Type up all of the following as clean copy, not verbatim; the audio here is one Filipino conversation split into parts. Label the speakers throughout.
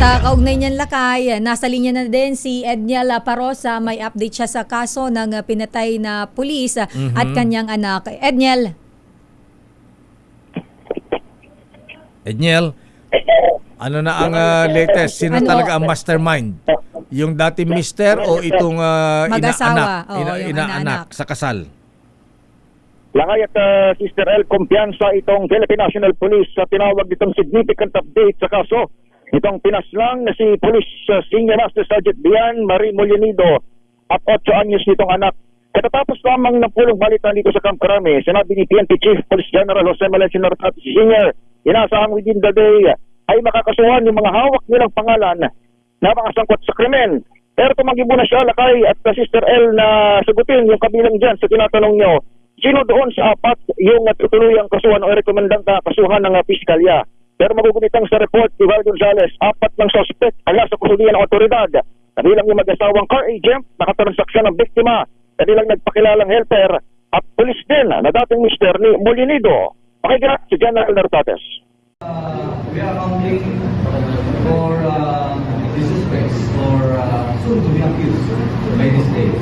Speaker 1: kaugnay niyan Lakay, nasa linya na din si Edniel Parosa. May update siya sa kaso ng pinatay na pulis at kanyang anak. Edniel.
Speaker 2: Edniel, ano na ang latest? Sino talaga ang mastermind? Yung dati mister o itong
Speaker 1: Mag-asawa.
Speaker 2: inaanak sa kasal?
Speaker 3: Lakay at Sister El, kumpiyansa itong Philippine National Police sa tinawag itong significant update sa kaso. Itong pinaslang na si Police Senior Master Sergeant Bian Marie Molinido at 8 anyos nitong anak. Katatapos lamang ng pulong balitan dito sa Camp Crame, sinabi ni PNP Chief Police General Jose Malencio Nortat Sr. Inaasahang within the day ay makakasuhan yung mga hawak nilang pangalan na mga sangkot sa krimen. Pero tumanggi muna siya, Lakay at Sister L, na sagutin yung kabilang dyan sa tinatanong nyo. Sino doon sa 4 yung tutuluyang kasuhan o rekomendang kasuhan ng piskalya? Pero magugunitang sa report ni Val Gonzales, 4 ng suspect ala sa kusudian ng otoridad. Kabilang yung mag-asawang car agent, nakatransaksyon ng biktima, kabilang nagpakilalang helper, at pulis din na dating mister ni Molinido. Pakinggan si General Nartates.
Speaker 4: We are accounting for the suspects or soon to be accused by this day.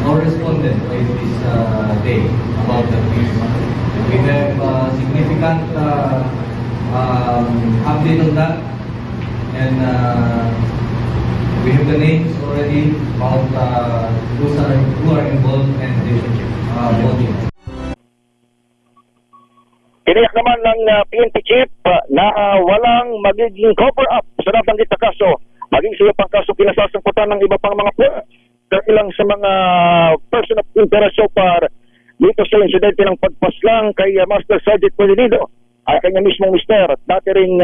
Speaker 4: No respondent by this day about the case. We have significant update on that, and we have the names already about those who are involved and the motive.
Speaker 3: Tiniyak naman ng PNP Chief na walang magiging cover-up sa nabanggit na kaso. Maging sa pang kaso pinasasangkutan ng iba pang mga ilang sa mga person of interest so far dito sa insidente ng pagpaslang kay Master Sergeant Molinido ay kanya mismong mister at dati ring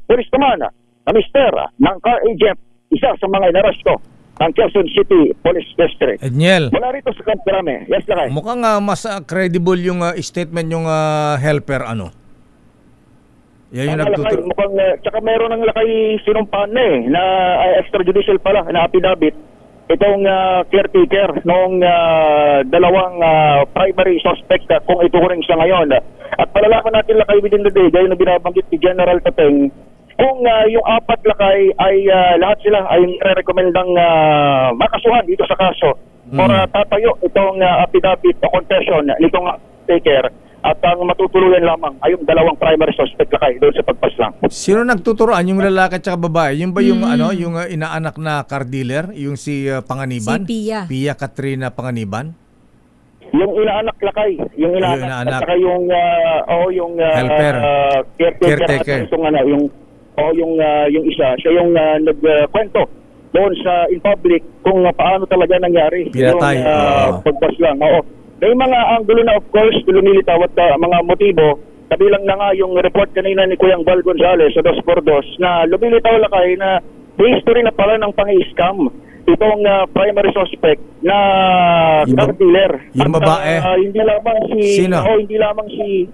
Speaker 3: pulis naman na mister ng car agent, isa sa mga inaresto ng Quezon City Police District.
Speaker 2: Edniel,
Speaker 3: Wala rito sa Camp Crame. Yes, Lakay.
Speaker 2: mukhang mas credible yung statement yung helper, ano? Yan yung
Speaker 3: Lakay, mukhang, tsaka meron ng Lakay sinumpaan na extrajudicial pala na affidavit itong caretaker noong dalawang primary suspect kung ituring siya ngayon. At palalaman natin, Lakay, within the day, dahil na binabanggit ni General Tapeng, kung yung 4, Lakay, ay lahat sila ay re-recommendang makasuhan dito sa kaso para tatayo itong affidavit o confession nitong caretaker. At ang matutuluyan lamang ay yung dalawang primary suspect, Lakay, doon sa pagpaslang.
Speaker 2: Sino nagtuturoan? Yung lalaki at saka babae? Yung ba yung yung inaanak na car dealer? Yung si Panganiban?
Speaker 1: Si Pia.
Speaker 2: Pia Katrina Panganiban?
Speaker 3: Yung inaanak, Lakay, yung inaanak, at saka yung
Speaker 2: helper, caretaker.
Speaker 3: Yung isa, siya yung nagkwento doon sa in public kung paano talaga nangyari
Speaker 2: pinatay
Speaker 3: yung pagpaslang. Oo. May mga anggulo na, of course, lumilitaw at mga motibo. Kabilang na nga yung report kanina ni Kuyang Val Gonzales sa 2x2 na lumilitaw, Lakay, na history na pala ng pang-scam itong primary suspect na car dealer.
Speaker 2: Yung babae?
Speaker 3: Hindi lamang
Speaker 2: Sino?
Speaker 3: Hindi lamang si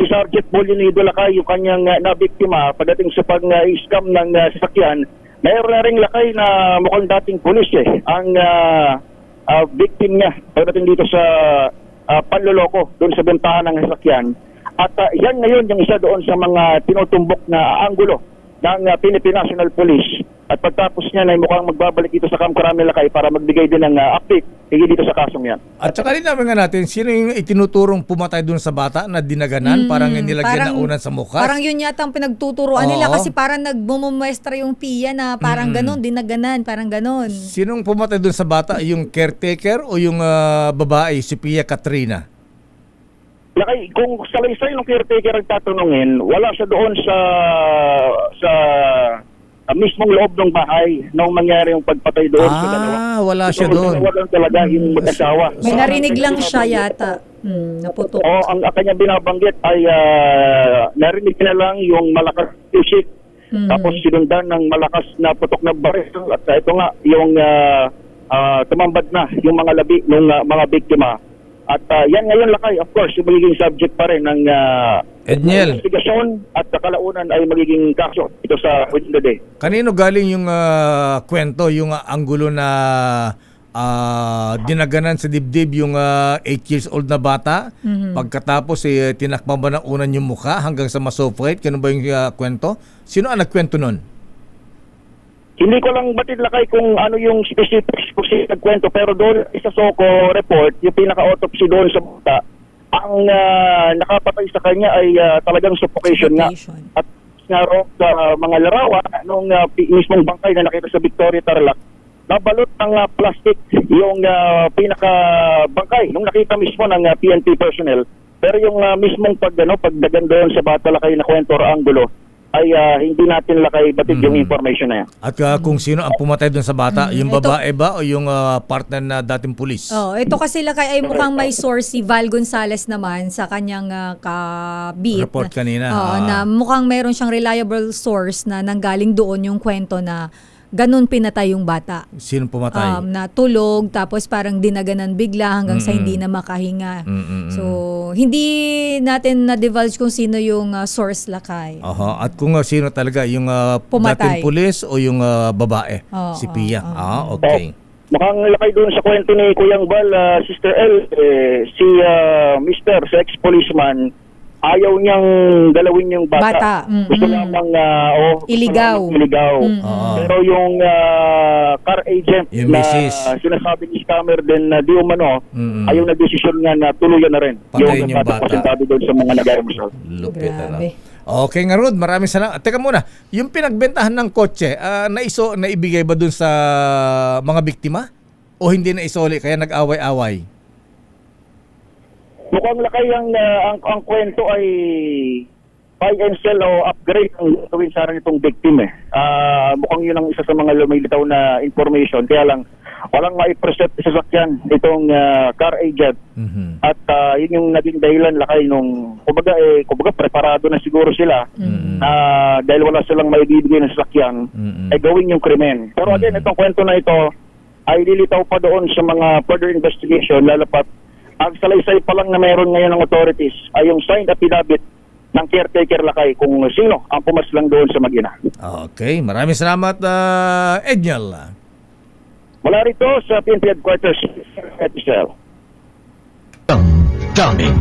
Speaker 3: Sergeant Molinido, Lakay, yung kanyang nabiktima pagdating sa pag-scam ng sasakyan. Mayroon na rin, Lakay, na mukhang dating pulis ang victim niya pagdating dito sa panloloko doon sa bentahan ng sasakyan. At yan ngayon yung isa doon sa mga tinutumbok na anggulo ng Philippine National Police. At pagtapos niya ay mukhang magbabalik dito sa Camp Crame, Lakay, para magbigay din ng update dito sa kasong yan.
Speaker 2: At saka rin namin nga natin, sino yung itinuturong pumatay dun sa bata na dinaganan? Parang nilagyan na unan sa mukha?
Speaker 1: Parang yun yata ang pinagtuturoan nila kasi parang nagbumumuestra yung Pia na parang ganon, dinaganan, parang ganon.
Speaker 2: Sinong pumatay dun sa bata? Yung caretaker o yung babae, si Pia Katrina?
Speaker 3: Lakay, kung salaysay ng caretaker ang tatanungin, wala siya doon sa mismong loob ng bahay nung mangyari yung pagpatay doon sa dalawa.
Speaker 2: Wala siya doon.
Speaker 3: Wala talaga yung mag-asawa.
Speaker 1: May narinig lang siya yata. Naputok.
Speaker 3: Ang kanya binabanggit ay narinig na lang yung malakas isik. Tapos sinundan ng malakas na putok na baril. At ito nga, yung tumambad na yung mga labi ng mga biktima. At yan ngayon, Lakay, of course, yung magiging subject pa rin ng
Speaker 2: Edniel,
Speaker 3: investigasyon at kalaunan ay magiging kaso ito sa within the day.
Speaker 2: kanino galing yung kwento, yung anggulo na dinaganan sa dibdib yung 8 years old na bata. Pagkatapos tinakpan ba ng unan yung mukha hanggang sa masofrate? Ganun ba yung kwento? Sino ang nagkwento nun?
Speaker 3: Hindi ko lang batid lakay kung ano yung specifics kung sino nagkwento, pero doon sa SOCO report, yung pinaka-autopsy doon sa bata, ang nakapatay sa kanya ay talagang suffocation nga. At nga sa mga larawan nung mismong bangkay na nakita sa Victoria Tarlac, nabalot ng plastic yung pinaka-bangkay nung nakita mismo ng PNP personnel. Pero yung mismong pagdagan doon sa bata lakay na kwento or anggulo, ay hindi natin lakay batid yung information na yan.
Speaker 2: At kung sino ang pumatay doon sa bata, yung babae ba o yung partner na dating pulis?
Speaker 1: Ito kasi lakay ay mukhang may source si Val Gonzales naman sa kanyang kabit.
Speaker 2: Report kanina.
Speaker 1: Na mukhang mayroon siyang reliable source na nanggaling doon yung kwento na ganun pinatay yung bata.
Speaker 2: Sino pumatay?
Speaker 1: Na tulog, tapos parang dinaganan bigla hanggang sa hindi na makahinga. So, hindi natin na-divulge kung sino yung source lakay.
Speaker 2: At kung sino talaga, yung
Speaker 1: Pumatay.
Speaker 2: dating pulis o yung babae? Si Pia. Okay.
Speaker 3: Mukhang lakay doon sa kwento ni Kuyang Val, Sister L, si Mr. sa ex-policeman, ayaw niyang galawin yung bata. Gusto lamang
Speaker 1: iligaw.
Speaker 3: Pero yung car agent
Speaker 2: yung
Speaker 3: na
Speaker 2: Mrs.
Speaker 3: sinasabi ni scammer din na di umano, ayaw na desisyon nga na tuluyan na rin.
Speaker 2: Patayin yung bata.
Speaker 3: Pasentado doon sa mga nag-aaral.
Speaker 2: Lupit na.
Speaker 1: Grabe.
Speaker 2: Okay nga Rod, maraming salamat. Teka muna, yung pinagbentahan ng kotse, naibigay ba dun sa mga biktima? O hindi na isoli, kaya nag-away-away?
Speaker 3: Mukhang lakay ang kwento ay buy and sell o upgrade ang gawin sa itong victim mukhang yun ang isa sa mga lumilitaw na information. Kaya lang, walang maipresent sa sasakyan itong car agent. At yun yung naging dahilan lakay nung, kumbaga preparado na siguro sila dahil wala silang maibibigay ng sasakyan, ay gawin yung krimen. Pero again, itong kwento na ito ay lilitaw pa doon sa mga further investigation, lalapat ang salaysay pa lang na meron ngayon ng authorities ay yung signed affidavit ng caretaker lakay kung sino ang pumaslang doon sa mag-ina.
Speaker 2: Okay, maraming salamat Edniel.
Speaker 3: Mula rito sa PNP Headquarters, Episel.
Speaker 5: Dami.